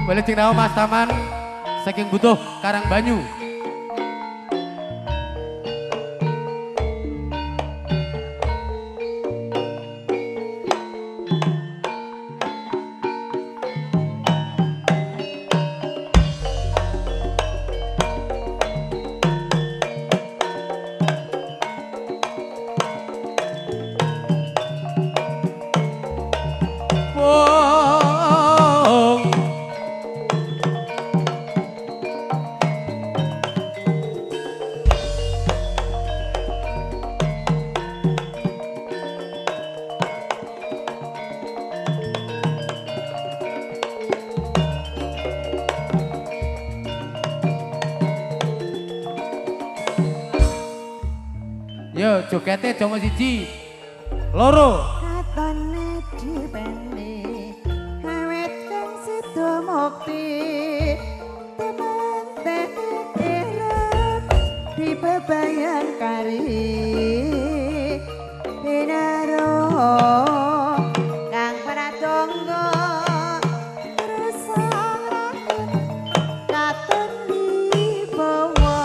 Boleh tinggal Mas Taman saking butuh Karang Banyu. Yo jogete jomo siji loro katone dipeni awet kang sida mukti temen ireng dibebayang kari pinaro kang pradonga terus katon dibawa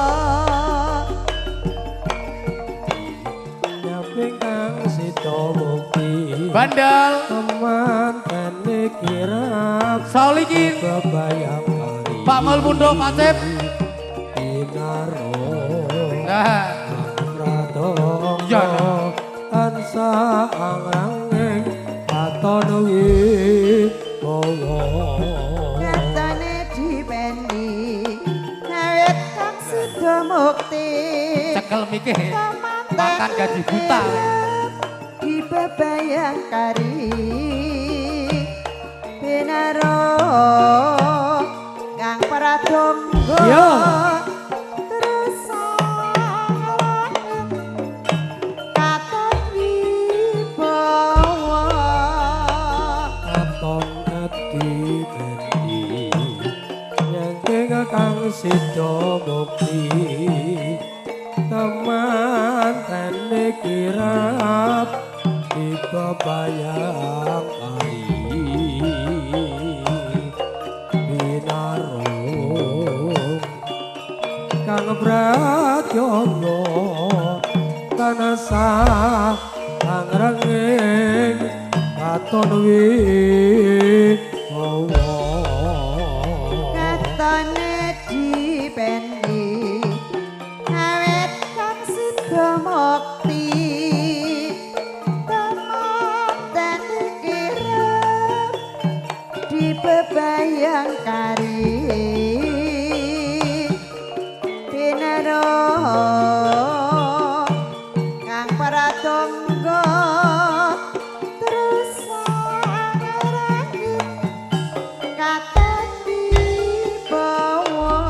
kang sida mukti bandal teman kene kirap Solikin kebayang kali Pak Mul Pundok Pasip pinaro nah pradonga iya ansa angranging katon wibawa katone dipeni awet kang sida mukti cekel mikir makan gaji buta dibebayang kari pinaro kang pradonga yo terus katon wibawa katon ati bendi yang kang sida mukti teman tene kirap dibebayang kali binarung kang prajogo kanasa angrenging katon wibawa katone dipeni awet kang sida mukti teman kirep dibebayang kari pinaro kang pradonga terus ngarani katon dibawa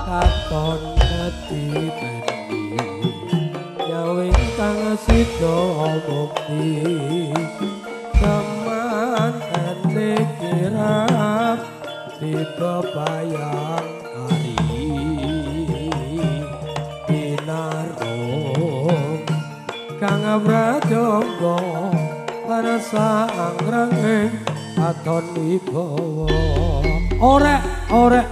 katon ati bendi nyawing kang sida mukti teman ene kirap dibebayang kali binarung kang prajogo rasa angrenging katon wibawa orek orek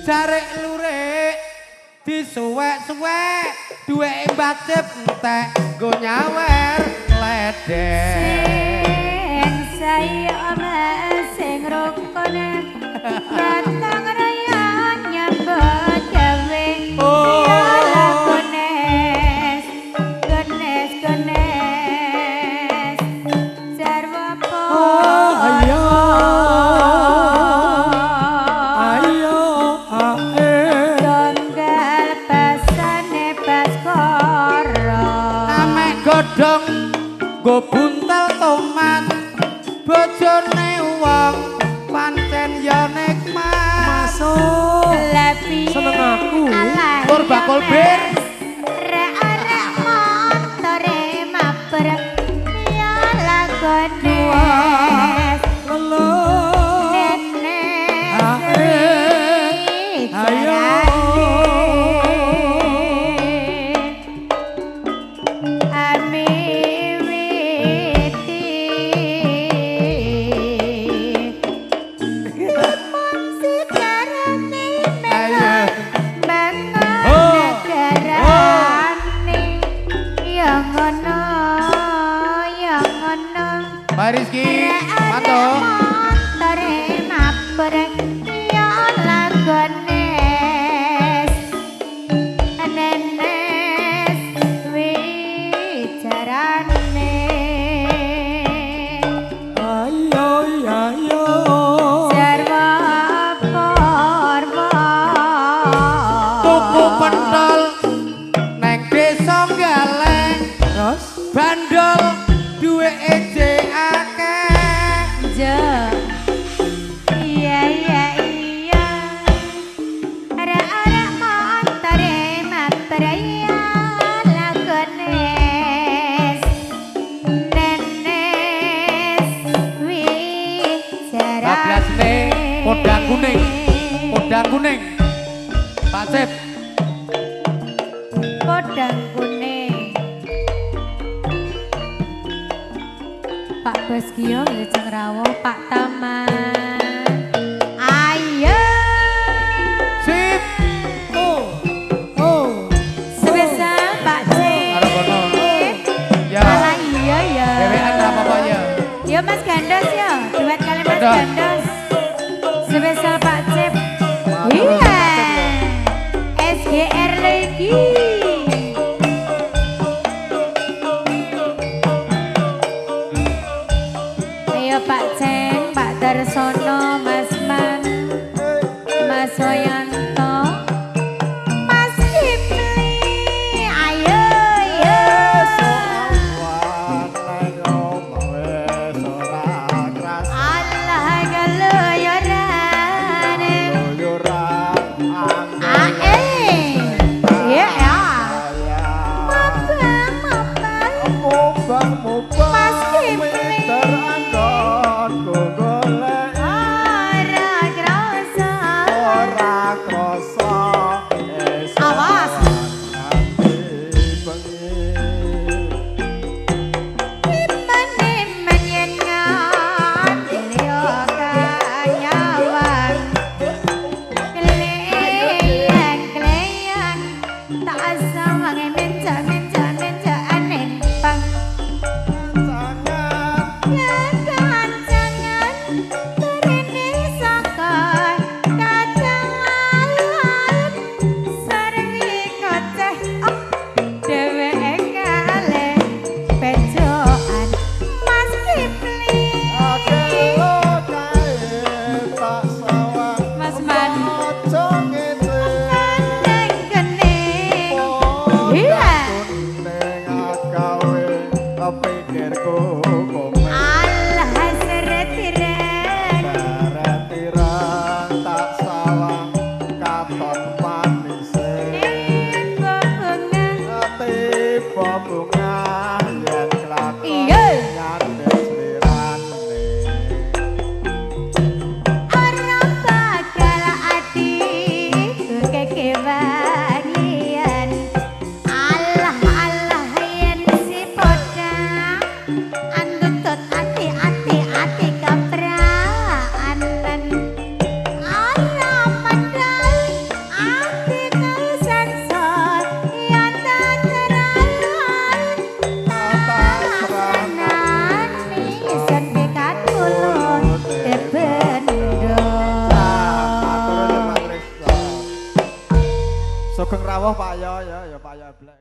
jarek lurik disuwek-suwek duweke Mbah Cip entek nggo nyawer ledek sing saya sing rukunen datang raya nyambut gawe ya lakones gones gones sarwa po ayo ayo ae tunggal pasane paskara ame godhong nggo buntel tomat bojone wong pancen ya nikmat masuk Lepi seneng aku tur bakul bir rek-rek motore maper ya lagone lelo nenek ae ayo Mbak Rizky, mantuk. Montore mabur ya lagones nenes wijarane Ayo ayo sarwa porwa Tuku pentol neng desa Galeng. Terus Bandol duwe eje akeh. Jo iya iya iya arek-arek montore mabur ya lagones nenes wijarane 12 podang kuning. Podang kuning. Pak Sip. Podang kuning. Pak Bos Gio Lejeng Rawuh, Pak Taman. Ayo. Sip. oh Sebesar Pak Cip. Arep kono. Ya. Alah iya ya. Dewean apa-apa ya. Yo Mas Gandos ya, duet kali Mas Gandos. Gandos. Sebesar Pak Cip. Iya. SGR lagi. Ayo Pak Ceng, Pak Darsono, Mas Man, Mas Soyanto, Mas Kipli. Ayo, ayo. Allah geluyurane. Ae. Iya ya. Mabang, mabang. Mas Kipli. Ora krasa. Awas. Iman-iman yen nganti liya kanyawan. Kleyang-kleyang tak sawang menja-menja-menjaan empang. Ya kancangan terene saka kacang alon sarwi koceh dheweke kalih pejokan Mas Kipli. Mas Man gandeng gening. Iya. Allah seret-seret. Ning bebungan. Iya. Ora bakal atiku kekewangian. Allah Allah yen si podang andutut ati-ati ati kapraanan. Allah medal ati kesensor yen teralan. Tasanan isen pikatulun debendo. Sugeng rawuh Pak ya ya ya.